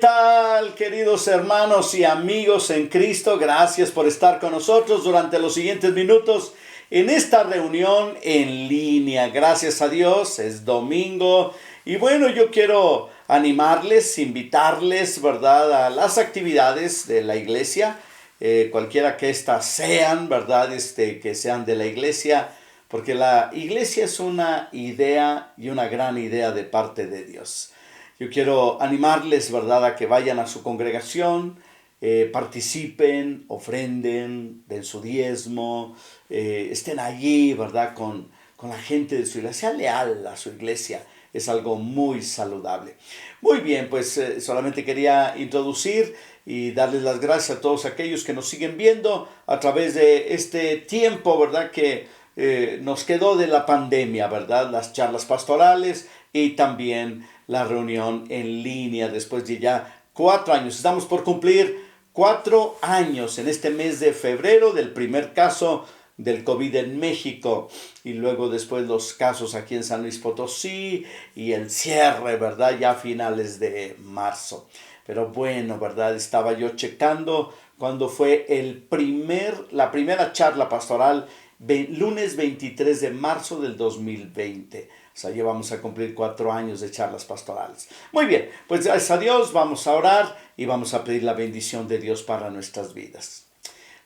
tal, queridos hermanos y amigos en Cristo? Gracias por estar con nosotros durante los siguientes minutos en esta reunión en línea. Gracias a Dios, es domingo. Y bueno, yo quiero animarles, invitarles, ¿verdad?, a las actividades de la iglesia, cualquiera que éstas sean, ¿verdad?, que sean de la iglesia, porque la iglesia es una idea y una gran idea de parte de Dios. Yo quiero animarles, ¿verdad?, a que vayan a su congregación, participen, ofrenden, den su diezmo, estén allí, ¿verdad?, con la gente de su iglesia. Sea leal a su iglesia, es algo muy saludable. Muy bien, pues solamente quería introducir y darles las gracias a todos aquellos que nos siguen viendo a través de este tiempo, ¿verdad?, que nos quedó de la pandemia, ¿verdad?, las charlas pastorales y también la reunión en línea después de ya 4 años. Estamos por cumplir 4 años en este mes de febrero del primer caso del COVID en México, y luego después los casos aquí en San Luis Potosí y el cierre, ¿verdad?, ya a finales de marzo. Pero bueno, ¿verdad?, estaba yo checando cuando fue la primera charla pastoral, lunes 23 de marzo del 2020. O sea, ya vamos a cumplir 4 años de charlas pastorales. Muy bien, pues gracias a Dios vamos a orar y vamos a pedir la bendición de Dios para nuestras vidas.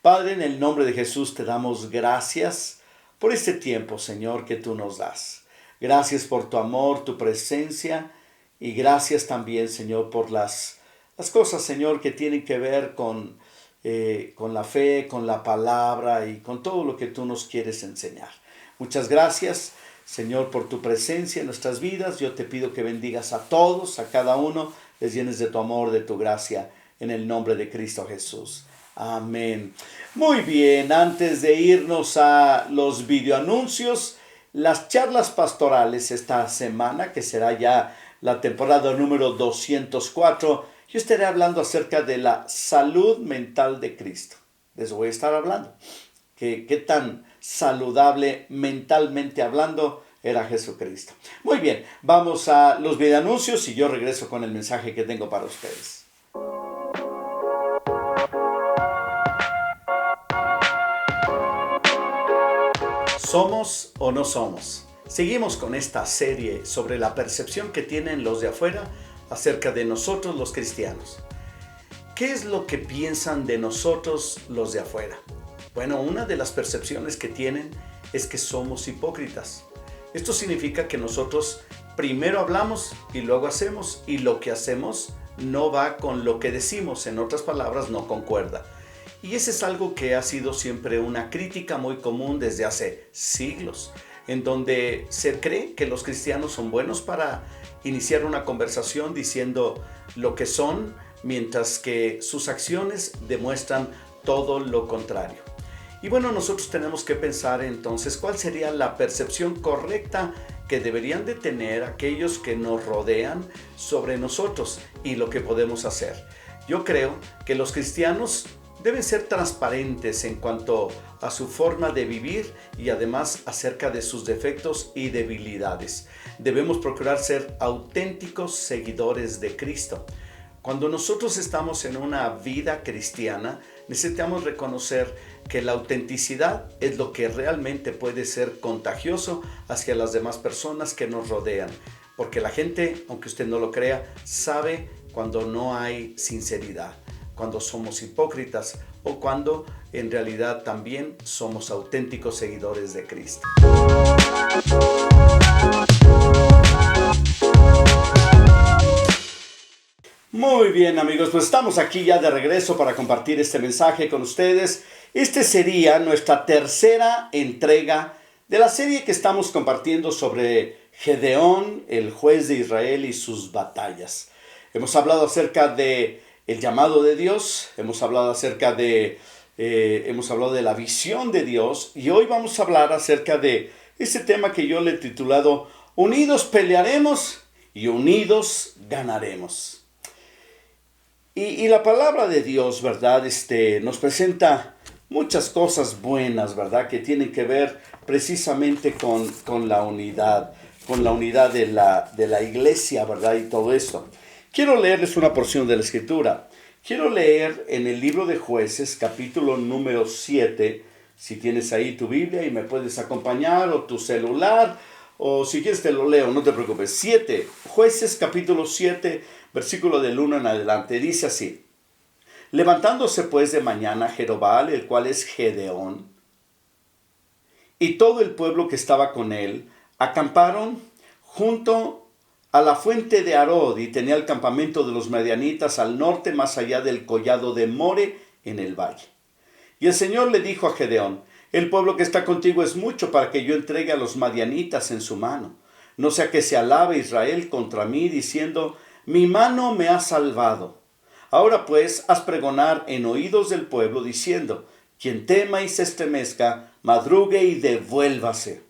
Padre, en el nombre de Jesús te damos gracias por este tiempo, Señor, que tú nos das. Gracias por tu amor, tu presencia, y gracias también, Señor, por las cosas, Señor, que tienen que ver con la fe, con la palabra y con todo lo que tú nos quieres enseñar. Muchas gracias, Señor, por tu presencia en nuestras vidas. Yo te pido que bendigas a todos, a cada uno, les llenes de tu amor, de tu gracia, en el nombre de Cristo Jesús. Amén. Muy bien, antes de irnos a los videoanuncios, las charlas pastorales esta semana, que será ya la temporada número 204, yo estaré hablando acerca de la salud mental de Cristo. Les voy a estar hablando. ¿Qué tan saludable mentalmente hablando era Jesucristo? Muy bien, vamos a los videoanuncios y yo regreso con el mensaje que tengo para ustedes. ¿Somos o no somos? Seguimos con esta serie sobre la percepción que tienen los de afuera acerca de nosotros los cristianos. ¿Qué es lo que piensan de nosotros los de afuera? Bueno, una de las percepciones que tienen es que somos hipócritas. Esto significa que nosotros primero hablamos y luego hacemos, y lo que hacemos no va con lo que decimos, en otras palabras, no concuerda. Y ese es algo que ha sido siempre una crítica muy común desde hace siglos, en donde se cree que los cristianos son buenos para iniciar una conversación diciendo lo que son, mientras que sus acciones demuestran todo lo contrario. Y bueno, nosotros tenemos que pensar entonces cuál sería la percepción correcta que deberían de tener aquellos que nos rodean sobre nosotros y lo que podemos hacer. Yo creo que los cristianos deben ser transparentes en cuanto a su forma de vivir y además acerca de sus defectos y debilidades. Debemos procurar ser auténticos seguidores de Cristo. Cuando nosotros estamos en una vida cristiana, necesitamos reconocer que la autenticidad es lo que realmente puede ser contagioso hacia las demás personas que nos rodean. Porque la gente, aunque usted no lo crea, sabe cuando no hay sinceridad, cuando somos hipócritas o cuando en realidad también somos auténticos seguidores de Cristo. Muy bien, amigos, pues estamos aquí ya de regreso para compartir este mensaje con ustedes. Este sería nuestra tercera entrega de la serie que estamos compartiendo sobre Gedeón, el juez de Israel y sus batallas. Hemos hablado acerca de el llamado de Dios, hemos hablado de la visión de Dios, y hoy vamos a hablar acerca de este tema que yo le he titulado Unidos pelearemos y unidos ganaremos. Y la palabra de Dios, ¿verdad? Nos presenta muchas cosas buenas, ¿verdad?, que tienen que ver precisamente con la unidad de la iglesia, ¿verdad?, y todo esto. Quiero leerles una porción de la Escritura. Quiero leer en el libro de Jueces, capítulo número 7. Si tienes ahí tu Biblia y me puedes acompañar, o tu celular, o si quieres te lo leo, no te preocupes. 7, Jueces capítulo 7, versículo del 1 en adelante. Dice así: levantándose pues de mañana Jerobbaal, el cual es Gedeón, y todo el pueblo que estaba con él, acamparon junto a la fuente de Arod, y tenía el campamento de los madianitas al norte, más allá del collado de More, en el valle. Y el Señor le dijo a Gedeón: el pueblo que está contigo es mucho para que yo entregue a los madianitas en su mano. No sea que se alabe Israel contra mí, diciendo: mi mano me ha salvado. Ahora pues, haz pregonar en oídos del pueblo, diciendo: quien tema y se estremezca, madrugue y devuélvase.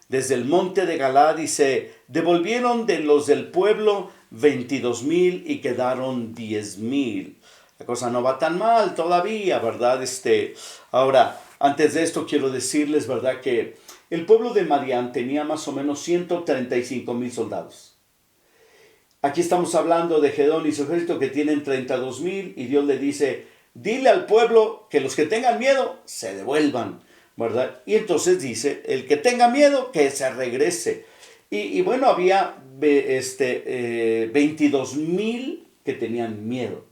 Desde el monte de Galad, y se devolvieron de los del pueblo 22,000 y quedaron 10,000. La cosa no va tan mal todavía, ¿verdad? Ahora, antes de esto quiero decirles, ¿verdad?, que el pueblo de Madián tenía más o menos 135,000 soldados. Aquí estamos hablando de Gedeón y su ejército, que tienen 32,000, y Dios le dice: dile al pueblo que los que tengan miedo se devuelvan, ¿verdad? Y entonces dice: el que tenga miedo, que se regrese. Y bueno, había 22,000 que tenían miedo,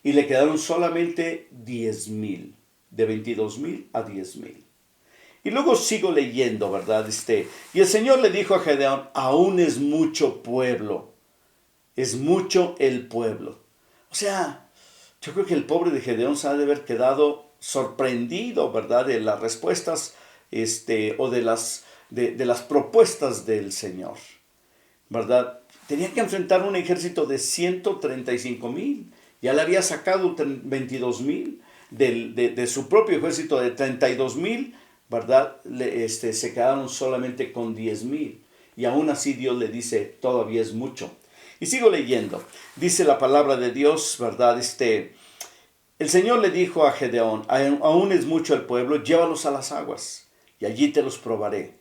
y le quedaron solamente 10,000, de 22,000 a 10,000. Y luego sigo leyendo, ¿verdad? Y el Señor le dijo a Gedeón: aún es mucho pueblo, es mucho el pueblo. O sea, yo creo que el pobre de Gedeón se ha de haber quedado sorprendido, ¿verdad?, de las respuestas o de las propuestas del Señor, ¿verdad? Tenía que enfrentar un ejército de 135,000. Ya le había sacado 22,000 de su propio ejército de 32,000, ¿verdad? Se quedaron solamente con 10,000. Y aún así Dios le dice: todavía es mucho. Y sigo leyendo. Dice la palabra de Dios, ¿verdad? El Señor le dijo a Gedeón: aún es mucho el pueblo, llévalos a las aguas, y allí te los probaré.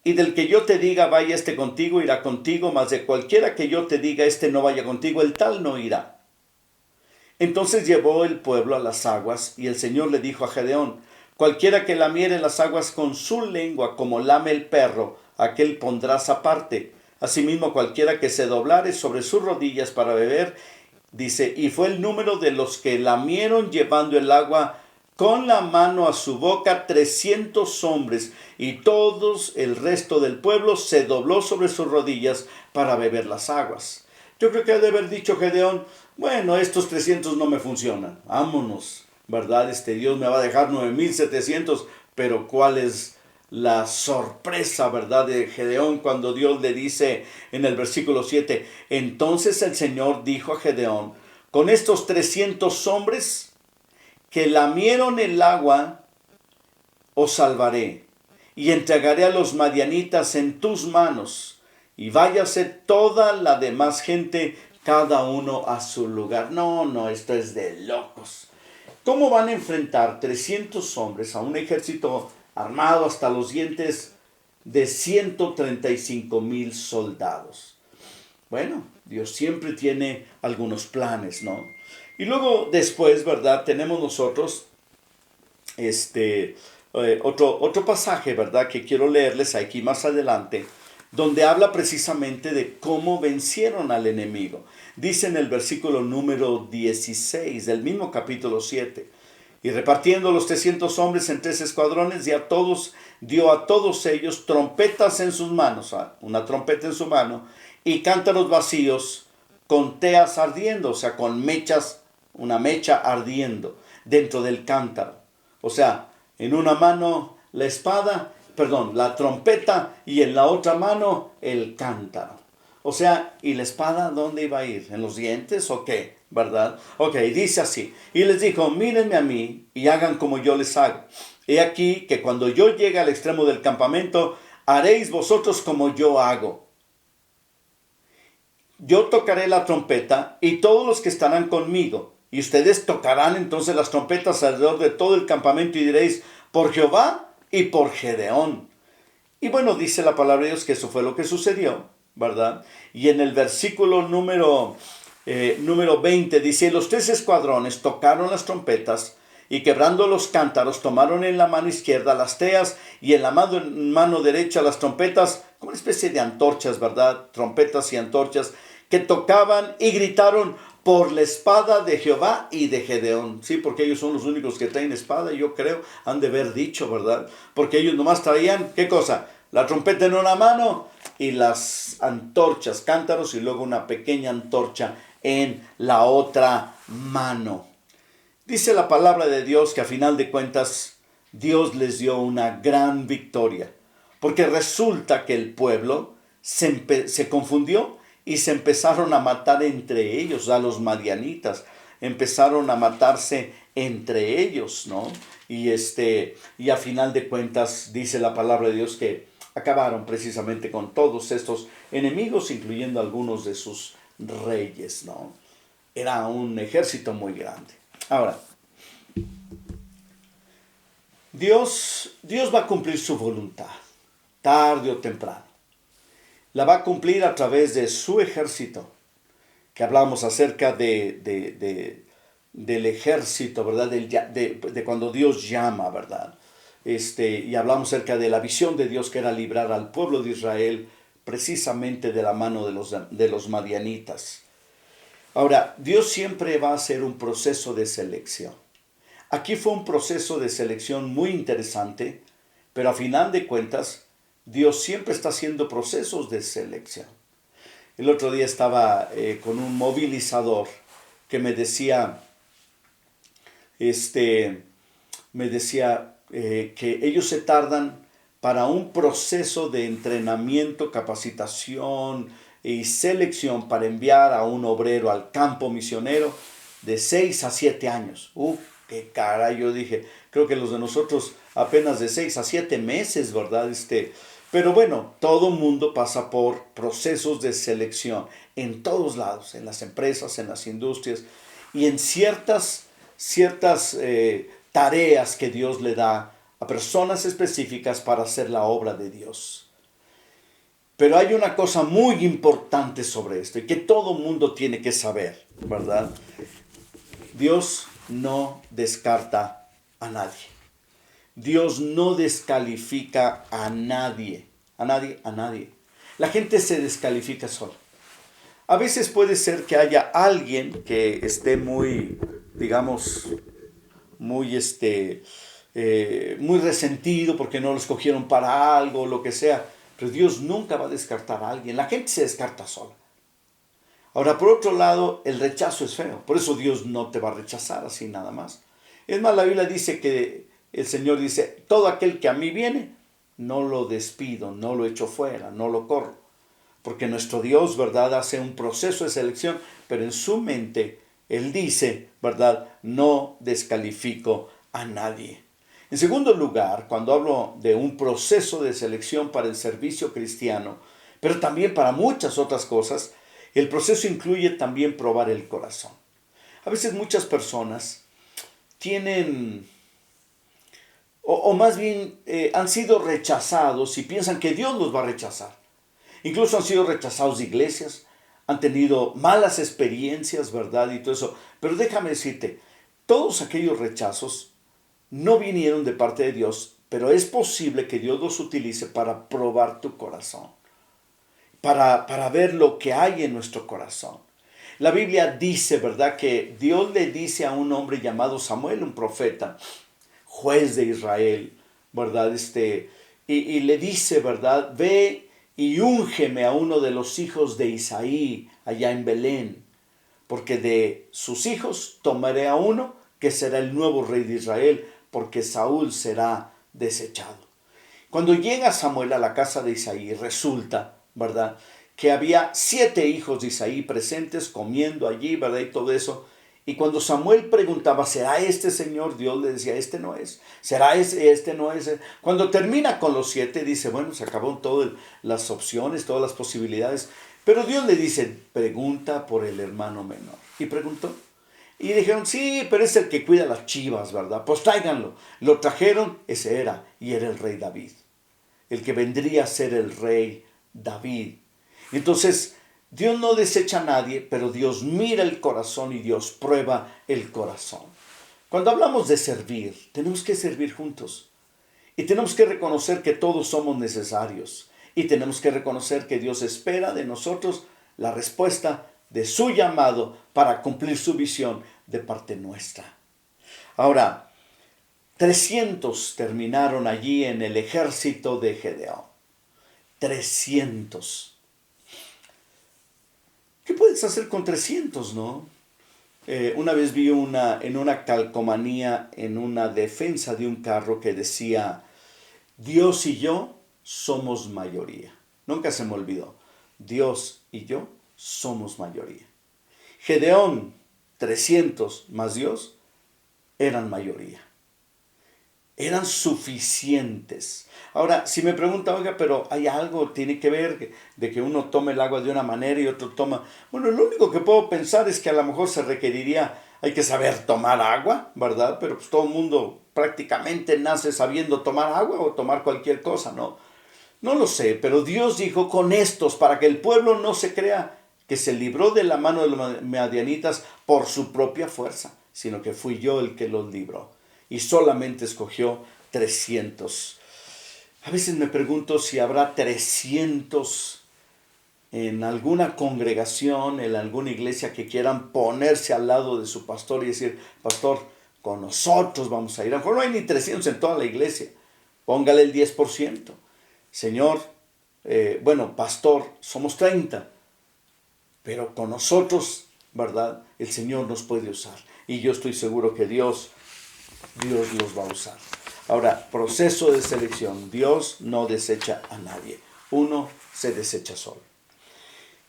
Y del que yo te diga, vaya contigo, irá contigo, mas de cualquiera que yo te diga, no vaya contigo, el tal no irá. Entonces llevó el pueblo a las aguas, y el Señor le dijo a Gedeón: cualquiera que lamiere las aguas con su lengua, como lame el perro, aquel pondrás aparte. Asimismo, cualquiera que se doblare sobre sus rodillas para beber. Dice: y fue el número de los que lamieron llevando el agua con la mano a su boca 300 hombres, y todos el resto del pueblo se dobló sobre sus rodillas para beber las aguas. Yo creo que ha de haber dicho Gedeón: bueno, estos 300 no me funcionan, vámonos, ¿verdad? Dios me va a dejar 9,700, pero ¿cuál es la sorpresa, verdad, de Gedeón cuando Dios le dice en el versículo 7: entonces el Señor dijo a Gedeón: con estos 300 hombres que lamieron el agua, os salvaré, y entregaré a los madianitas en tus manos, y váyase toda la demás gente, cada uno a su lugar. No, esto es de locos. ¿Cómo van a enfrentar 300 hombres a un ejército armado hasta los dientes de 135,000 soldados? Bueno, Dios siempre tiene algunos planes, ¿no? Y luego después, ¿verdad?, tenemos nosotros otro pasaje, ¿verdad?, que quiero leerles aquí más adelante, donde habla precisamente de cómo vencieron al enemigo. Dice en el versículo número 16 del mismo capítulo 7: y repartiendo los 300 hombres en 3 escuadrones, dio a todos ellos trompetas en sus manos, una trompeta en su mano, y cántaros vacíos con teas ardiendo, o sea, con mechas, una mecha ardiendo dentro del cántaro. O sea, en una mano la trompeta, y en la otra mano el cántaro. O sea, ¿y la espada dónde iba a ir? ¿En los dientes o qué? ¿Verdad? Ok, dice así: y les dijo: mírenme a mí y hagan como yo les hago. He aquí que cuando yo llegue al extremo del campamento, haréis vosotros como yo hago. Yo tocaré la trompeta, y todos los que estarán conmigo, y ustedes tocarán entonces las trompetas alrededor de todo el campamento, y diréis: por Jehová y por Gedeón. Y bueno, dice la palabra de Dios que eso fue lo que sucedió. ¿verdad? Y en el versículo número 20 dice, los 3 escuadrones tocaron las trompetas y quebrando los cántaros tomaron en la mano izquierda las teas y en la mano derecha las trompetas, como una especie de antorchas, ¿verdad? Trompetas y antorchas que tocaban y gritaron por la espada de Jehová y de Gedeón. Sí, porque ellos son los únicos que traen espada, yo creo, han de haber dicho, ¿verdad? Porque ellos nomás traían, ¿qué cosa? La trompeta en una mano y las antorchas, cántaros, y luego una pequeña antorcha en la otra mano. Dice la palabra de Dios que a final de cuentas Dios les dio una gran victoria, porque resulta que el pueblo se confundió y se empezaron a matar entre ellos, a los madianitas, empezaron a matarse entre ellos, ¿no? Y a final de cuentas dice la palabra de Dios que acabaron precisamente con todos estos enemigos, incluyendo algunos de sus reyes, ¿no? Era un ejército muy grande. Ahora, Dios va a cumplir su voluntad, tarde o temprano. La va a cumplir a través de su ejército, que hablamos acerca del ejército, ¿verdad? De cuando Dios llama, ¿verdad? Y hablamos acerca de la visión de Dios que era librar al pueblo de Israel precisamente de la mano de los madianitas. Ahora, Dios siempre va a hacer un proceso de selección. Aquí fue un proceso de selección muy interesante, pero a final de cuentas, Dios siempre está haciendo procesos de selección. El otro día estaba con un movilizador que me decía, que ellos se tardan para un proceso de entrenamiento, capacitación y selección para enviar a un obrero al campo misionero de 6 a 7 años. Qué caray, yo dije, creo que los de nosotros apenas de 6 a 7 meses, ¿verdad? Pero bueno, todo mundo pasa por procesos de selección en todos lados, en las empresas, en las industrias y en ciertas tareas que Dios le da a personas específicas para hacer la obra de Dios. Pero hay una cosa muy importante sobre esto y que todo mundo tiene que saber, ¿verdad? Dios no descarta a nadie. Dios no descalifica a nadie. A nadie. La gente se descalifica sola. A veces puede ser que haya alguien que esté muy, digamos, muy resentido porque no lo escogieron para algo o lo que sea. Pero Dios nunca va a descartar a alguien. La gente se descarta sola. Ahora, por otro lado, el rechazo es feo. Por eso Dios no te va a rechazar así nada más. Es más, la Biblia dice que el Señor dice, todo aquel que a mí viene, no lo despido, no lo echo fuera, no lo corro. Porque nuestro Dios, ¿verdad?, hace un proceso de selección, pero en su mente, Él dice, ¿verdad?, no descalifico a nadie. En segundo lugar, cuando hablo de un proceso de selección para el servicio cristiano, pero también para muchas otras cosas, el proceso incluye también probar el corazón. A veces muchas personas tienen, o más bien han sido rechazados y piensan que Dios los va a rechazar. Incluso han sido rechazados de iglesias, han tenido malas experiencias, ¿verdad? Y todo eso. Pero déjame decirte, todos aquellos rechazos no vinieron de parte de Dios, pero es posible que Dios los utilice para probar tu corazón. Para ver lo que hay en nuestro corazón. La Biblia dice, ¿verdad?, que Dios le dice a un hombre llamado Samuel, un profeta, juez de Israel, ¿verdad? Y le dice, ¿verdad?, ve y úngeme a uno de los hijos de Isaí allá en Belén, porque de sus hijos tomaré a uno que será el nuevo rey de Israel, porque Saúl será desechado. Cuando llega Samuel a la casa de Isaí, resulta, ¿verdad?, que había 7 hijos de Isaí presentes comiendo allí, ¿verdad?, y todo eso. Y cuando Samuel preguntaba, ¿será este señor? Dios le decía, este no es. ¿Será este no es? Cuando termina con los 7, dice, bueno, se acabaron todas las opciones, todas las posibilidades. Pero Dios le dice, pregunta por el hermano menor. Y preguntó. Y dijeron, sí, pero es el que cuida las chivas, ¿verdad? Pues tráiganlo. Lo trajeron, ese era, y era el rey David. El que vendría a ser el rey David. Entonces, Dios no desecha a nadie, pero Dios mira el corazón y Dios prueba el corazón. Cuando hablamos de servir, tenemos que servir juntos. Y tenemos que reconocer que todos somos necesarios. Y tenemos que reconocer que Dios espera de nosotros la respuesta de su llamado para cumplir su visión de parte nuestra. Ahora, 300 terminaron allí en el ejército de Gedeón. 300. ¿Qué puedes hacer con 300, no? Una vez vi en una calcomanía, en una defensa de un carro que decía, Dios y yo somos mayoría. Nunca se me olvidó. Dios y yo somos mayoría. Gedeón, 300 más Dios, eran mayoría. Eran suficientes. Ahora, si me pregunta, oiga, pero hay algo, tiene que ver de que uno tome el agua de una manera y otro toma... Bueno, lo único que puedo pensar es que a lo mejor se requeriría, hay que saber tomar agua, ¿verdad? Pero pues todo el mundo prácticamente nace sabiendo tomar agua o tomar cualquier cosa, ¿no? No lo sé, pero Dios dijo con estos, para que el pueblo no se crea que se libró de la mano de los madianitas por su propia fuerza, sino que fui yo el que los libró. Y solamente escogió 300. A veces me pregunto si habrá 300 en alguna congregación, en alguna iglesia que quieran ponerse al lado de su pastor y decir, pastor, con nosotros vamos a ir. A lo mejor no hay ni 300 en toda la iglesia. Póngale el 10%. Señor, pastor, somos 30. Pero con nosotros, ¿verdad? El Señor nos puede usar. Y yo estoy seguro que Dios los va a usar. Ahora, proceso de selección. Dios no desecha a nadie. Uno se desecha solo.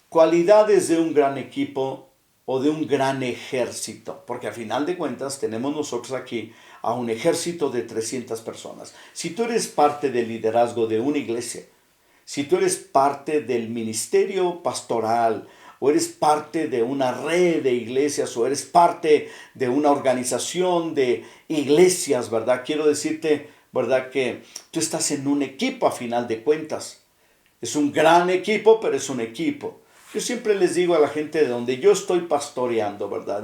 Cualidades de un gran equipo o de un gran ejército. Porque a final de cuentas tenemos nosotros aquí a un ejército de 300 personas. Si tú eres parte del liderazgo de una iglesia, si tú eres parte del ministerio pastoral, o eres parte de una red de iglesias, o eres parte de una organización de iglesias, ¿verdad? Quiero decirte, ¿verdad? Que tú estás en un equipo a final de cuentas. Es un gran equipo, pero es un equipo. Yo siempre les digo a la gente de donde yo estoy pastoreando, ¿verdad?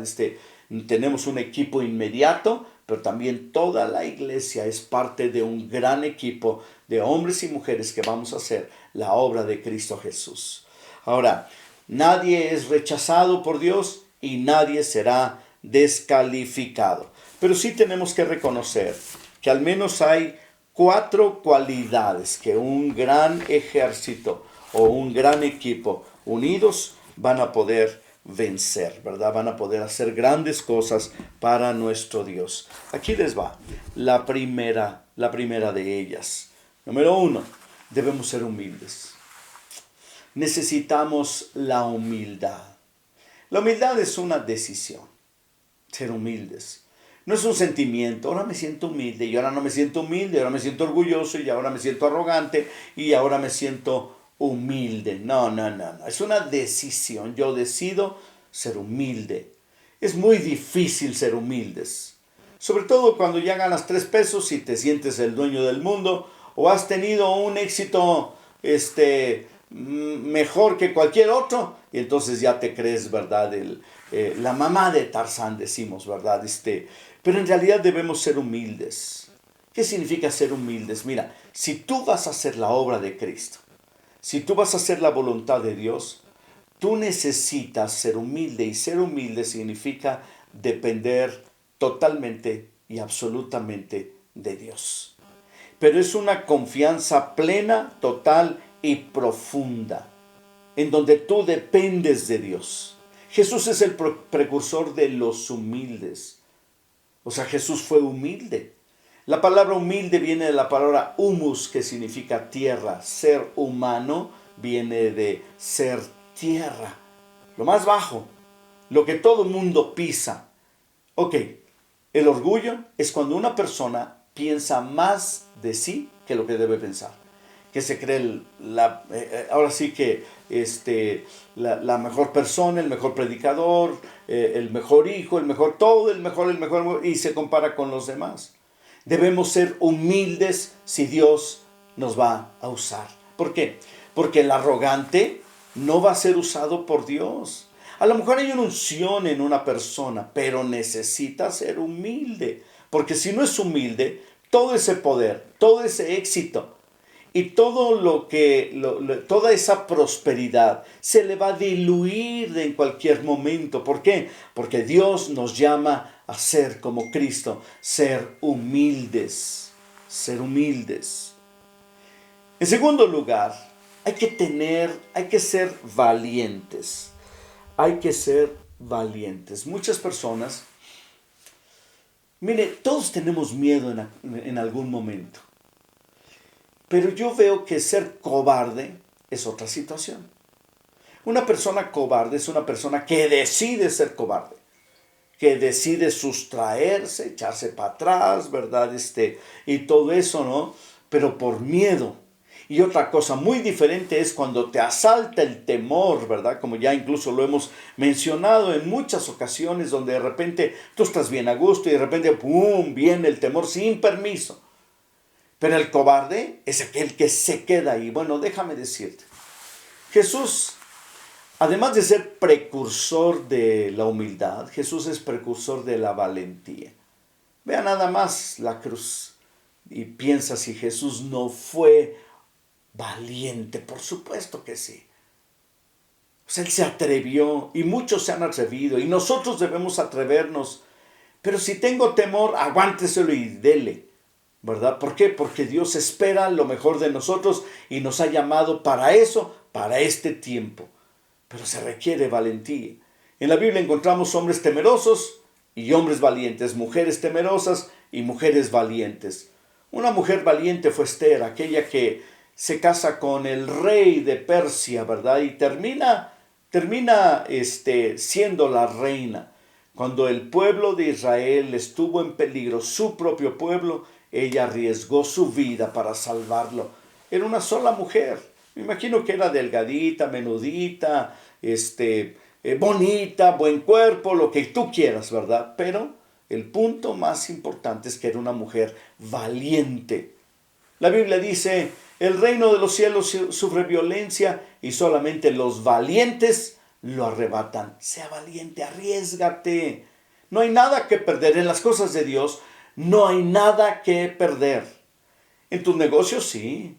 Tenemos un equipo inmediato, pero también toda la iglesia es parte de un gran equipo de hombres y mujeres que vamos a hacer la obra de Cristo Jesús. Ahora, nadie es rechazado por Dios y nadie será descalificado. Pero sí tenemos que reconocer que al menos hay 4 cualidades que un gran ejército o un gran equipo unidos van a poder vencer, ¿verdad? Van a poder hacer grandes cosas para nuestro Dios. Aquí les va la primera de ellas. Número 1, debemos ser humildes. Necesitamos la humildad. La humildad es una decisión, ser humildes. No es un sentimiento, ahora me siento humilde y ahora no me siento humilde, ahora me siento orgulloso y ahora me siento arrogante y ahora me siento humilde. No. Es una decisión. Yo decido ser humilde. Es muy difícil ser humildes. Sobre todo cuando ya ganas 3 pesos y te sientes el dueño del mundo o has tenido un éxito mejor que cualquier otro y entonces ya te crees, ¿verdad? La mamá de Tarzán decimos, ¿verdad? Pero en realidad debemos ser humildes. ¿Qué significa ser humildes? Mira, si tú vas a hacer la obra de Cristo, si tú vas a hacer la voluntad de Dios, tú necesitas ser humilde, y ser humilde significa depender totalmente y absolutamente de Dios. Pero es una confianza plena, total y profunda, en donde tú dependes de Dios. Jesús es el precursor de los humildes. O sea, Jesús fue humilde. La palabra humilde viene de la palabra humus, que significa tierra. Ser humano viene de ser tierra. Lo más bajo, lo que todo mundo pisa. Ok, el orgullo es cuando una persona piensa más de sí que lo que debe pensar. Que se cree ahora sí que la mejor persona, el mejor predicador, el mejor hijo, el mejor todo, el mejor, y se compara con los demás. Debemos ser humildes si Dios nos va a usar. ¿Por qué? Porque el arrogante no va a ser usado por Dios. A lo mejor hay una unción en una persona, pero necesita ser humilde. Porque si no es humilde, todo ese poder, todo ese éxito y todo toda esa prosperidad se le va a diluir en cualquier momento. ¿Por qué? Porque Dios nos llama a ser como Cristo, ser humildes, ser humildes. En segundo lugar, hay que ser valientes. Hay que ser valientes. Muchas personas, mire, todos tenemos miedo en algún momento. Pero yo veo que ser cobarde es otra situación. Una persona cobarde es una persona que decide ser cobarde, que decide sustraerse, echarse para atrás, ¿verdad? Y todo eso, ¿no? Pero por miedo. Y otra cosa muy diferente es cuando te asalta el temor, ¿verdad? Como ya incluso lo hemos mencionado en muchas ocasiones, donde de repente tú estás bien a gusto y de repente, ¡pum!, viene el temor sin permiso. Pero el cobarde es aquel que se queda ahí. Bueno, déjame decirte, Jesús, además de ser precursor de la humildad, Jesús es precursor de la valentía. Vea nada más la cruz y piensa si Jesús no fue valiente. Por supuesto que sí. Pues él se atrevió y muchos se han atrevido y nosotros debemos atrevernos. Pero si tengo temor, aguánteselo y dele, ¿verdad? ¿Por qué? Porque Dios espera lo mejor de nosotros y nos ha llamado para eso, para este tiempo. Pero se requiere valentía. En la Biblia encontramos hombres temerosos y hombres valientes, mujeres temerosas y mujeres valientes. Una mujer valiente fue Esther, aquella que se casa con el rey de Persia, ¿verdad? Y termina siendo la reina. Cuando el pueblo de Israel estuvo en peligro, su propio pueblo, ella arriesgó su vida para salvarlo. Era una sola mujer. Me imagino que era delgadita, menudita, bonita, buen cuerpo, lo que tú quieras, ¿verdad? Pero el punto más importante es que era una mujer valiente. La Biblia dice, el reino de los cielos sufre violencia y solamente los valientes lo arrebatan. Sea valiente, arriésgate. No hay nada que perder en las cosas de Dios. No hay nada que perder. En tus negocios sí,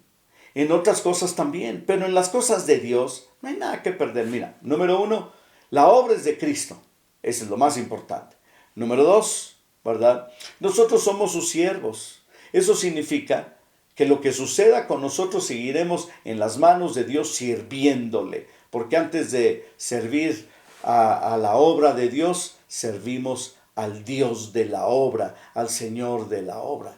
en otras cosas también, pero en las cosas de Dios no hay nada que perder. Mira, número 1, la obra es de Cristo. Eso es lo más importante. Número 2, ¿verdad? Nosotros somos sus siervos. Eso significa que lo que suceda con nosotros seguiremos en las manos de Dios sirviéndole. Porque antes de servir a la obra de Dios, servimos al Dios de la obra, al Señor de la obra.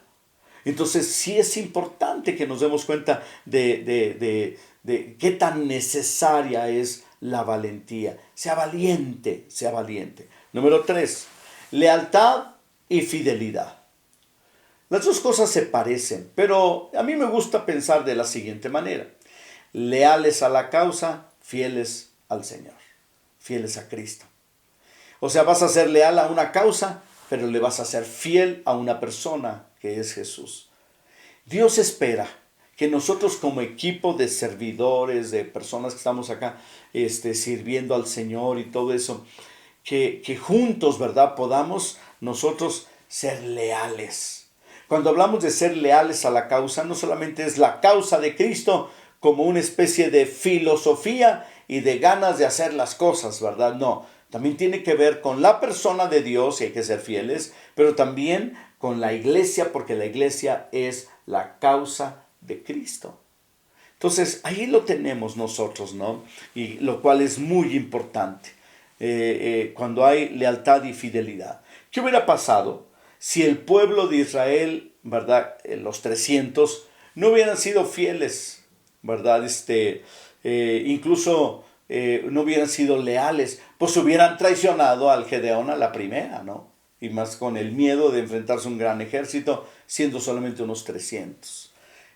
Entonces sí es importante que nos demos cuenta de qué tan necesaria es la valentía. Sea valiente, sea valiente. Número 3, lealtad y fidelidad. Las dos cosas se parecen, pero a mí me gusta pensar de la siguiente manera. Leales a la causa, fieles al Señor, fieles a Cristo. O sea, vas a ser leal a una causa, pero le vas a ser fiel a una persona que es Jesús. Dios espera que nosotros como equipo de servidores, de personas que estamos acá sirviendo al Señor y todo eso, que juntos, ¿verdad?, podamos nosotros ser leales. Cuando hablamos de ser leales a la causa, no solamente es la causa de Cristo como una especie de filosofía y de ganas de hacer las cosas, ¿verdad? No, también tiene que ver con la persona de Dios y hay que ser fieles, pero también con la iglesia, porque la iglesia es la causa de Cristo. Entonces, ahí lo tenemos nosotros, ¿no? Y lo cual es muy importante, cuando hay lealtad y fidelidad. ¿Qué hubiera pasado si el pueblo de Israel, ¿verdad?, los 300, no hubieran sido fieles, ¿verdad? Incluso no hubieran sido leales, pues hubieran traicionado al Gedeón a la primera, ¿no? Y más con el miedo de enfrentarse a un gran ejército, siendo solamente unos 300.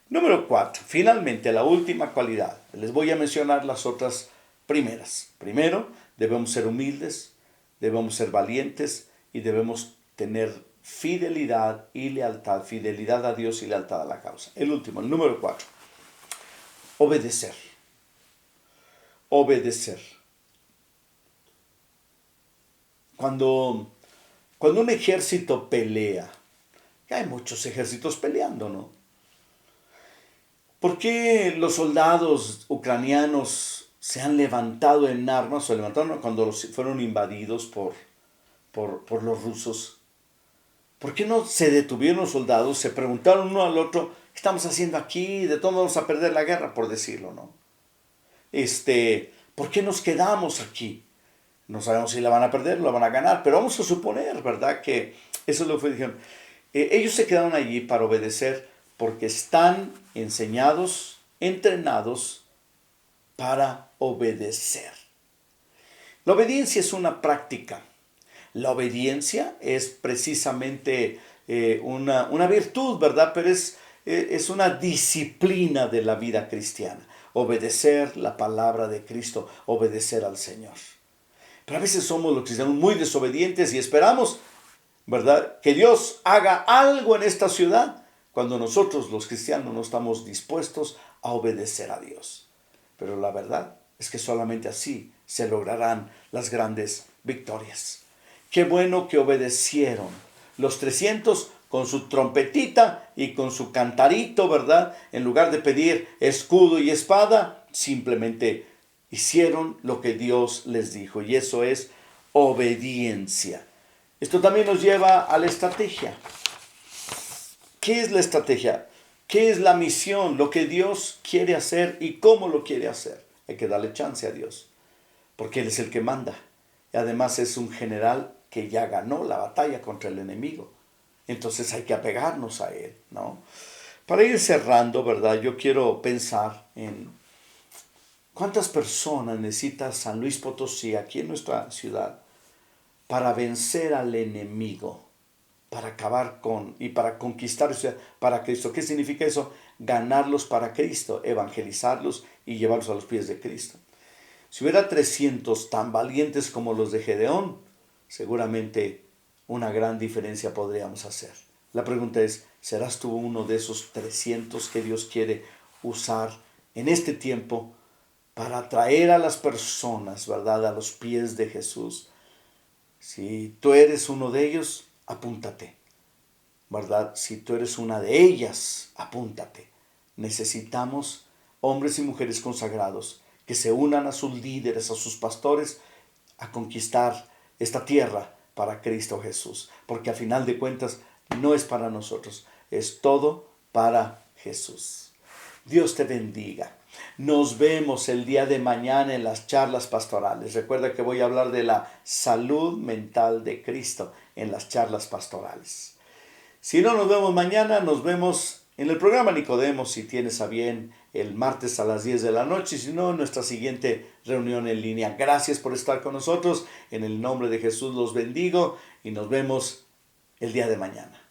Número 4, finalmente la última cualidad. Les voy a mencionar las otras primeras. Primero, debemos ser humildes, debemos ser valientes y debemos tener fidelidad y lealtad, fidelidad a Dios y lealtad a la causa. El último, el número 4, obedecer. obedecer. Cuando un ejército pelea, y hay muchos ejércitos peleando, ¿no? ¿Por qué los soldados ucranianos se han levantado en armas, o levantaron cuando fueron invadidos por los rusos? ¿Por qué no se detuvieron los soldados, se preguntaron uno al otro, ¿qué estamos haciendo aquí? De todos vamos a perder la guerra, por decirlo, ¿no? ¿Por qué nos quedamos aquí? No sabemos si la van a perder o la van a ganar, pero vamos a suponer, ¿verdad? Que eso es lo que dijeron. Ellos se quedaron allí para obedecer porque están enseñados, entrenados para obedecer. La obediencia es una práctica. La obediencia es precisamente una virtud, ¿verdad? Pero es una disciplina de la vida cristiana. Obedecer la palabra de Cristo, obedecer al Señor. Pero a veces somos los cristianos muy desobedientes y esperamos, ¿verdad?, que Dios haga algo en esta ciudad cuando nosotros los cristianos no estamos dispuestos a obedecer a Dios. Pero la verdad es que solamente así se lograrán las grandes victorias. Qué bueno que obedecieron los 300 con su trompetita y con su cantarito, ¿verdad? En lugar de pedir escudo y espada, simplemente hicieron lo que Dios les dijo. Y eso es obediencia. Esto también nos lleva a la estrategia. ¿Qué es la estrategia? ¿Qué es la misión? Lo que Dios quiere hacer y cómo lo quiere hacer. Hay que darle chance a Dios, porque Él es el que manda. Y además es un general que ya ganó la batalla contra el enemigo. Entonces hay que apegarnos a Él, ¿no? Para ir cerrando, ¿verdad? Yo quiero pensar en cuántas personas necesita San Luis Potosí, aquí en nuestra ciudad, para vencer al enemigo, para acabar con y para conquistar para Cristo. ¿Qué significa eso? Ganarlos para Cristo, evangelizarlos y llevarlos a los pies de Cristo. Si hubiera 300 tan valientes como los de Gedeón, seguramente una gran diferencia podríamos hacer. La pregunta es, ¿serás tú uno de esos 300 que Dios quiere usar en este tiempo para traer a las personas, ¿verdad?, a los pies de Jesús? Si tú eres uno de ellos, apúntate, ¿verdad? Si tú eres una de ellas, apúntate. Necesitamos hombres y mujeres consagrados que se unan a sus líderes, a sus pastores, a conquistar esta tierra para Cristo Jesús. Porque al final de cuentas no es para nosotros, es todo para Jesús. Dios te bendiga. Nos vemos el día de mañana en las charlas pastorales. Recuerda que voy a hablar de la salud mental de Cristo en las charlas pastorales. Si no nos vemos mañana, nos vemos en el programa Nicodemo, si tienes a bien, el martes a las 10 de la noche, y si no, en nuestra siguiente reunión en línea. Gracias por estar con nosotros. En el nombre de Jesús los bendigo y nos vemos el día de mañana.